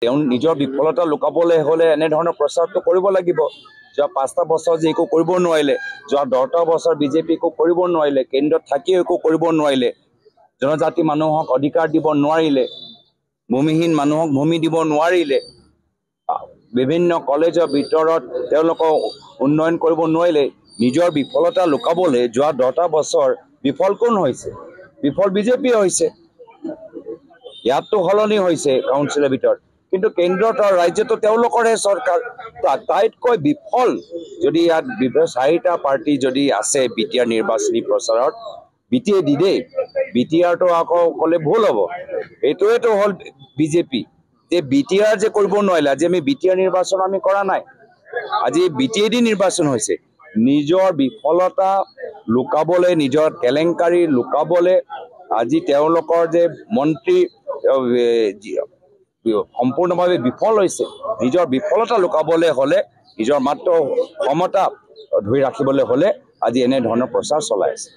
তেওঁ নিজৰ বিফলতা লুকাবলৈ হলে এনে ধৰণৰ প্ৰচাৰটো কৰিব লাগিব। যোৱা 5টা বছৰ যে একো কৰিব নোৱাৰিলে, যোৱা 10টা বছৰ বিজেপি একো কৰিব নোৱাৰিলে, কেন্দ্ৰত থাকিও একো কৰিব নোৱাৰিলে, জনজাতি মানুহক অধিকাৰ দিব নোৱাৰিলে, ভূমিহীন মানুহক ভূমি দিব নোৱাৰিলে, বিভিন্ন কলেজৰ ভিতৰত তেওঁলোকক উন্নয়ন কৰিব নোৱাৰিলে। নিজৰ বিফলতা লুকাবলৈ যোৱা 10টা বছৰ বিফল কোন হৈছে? বিফল বিজেপি হৈছে। ইয়াততো সলনি হৈছে কাউন্সিলৰ ভিতৰত, কিন্তু কেন্দ্ৰত আৰু ৰাজ্যতো তেওঁলোকৰহে চৰকাৰ। আটাইতকৈ বিফল যদি ইয়াত 4টা পাৰ্টি যদি আছে বিটিআৰ নিৰ্বাচনী প্ৰচাৰত, বিটিএ দিদেই, বিটিআৰটো আকৌ ক'লে ভুল হ'ব। এইটোৱেতো হ'ল বিজেপি, যে বিটিআৰ যে কৰিব নোৱাৰিলে। আজি আমি বিটিআৰ নিৰ্বাচন আমি কৰা নাই, আজি বিটিএ দি নিৰ্বাচন হৈছে। নিজৰ বিফলতা লুকাবলৈ, নিজৰ কেলেংকাৰী লুকাবলৈ আজি তেওঁলোকৰ যে মন্ত্ৰী সম্পূৰ্ণভাৱে বিফল হৈছে। নিজৰ বিফলতা লুকাবলৈ হলে, নিজৰ মাত্ৰ ক্ষমতা ধৰি ৰাখিবলৈ হলে আজি এনে ধৰণৰ প্ৰচাৰ চলাই আছে।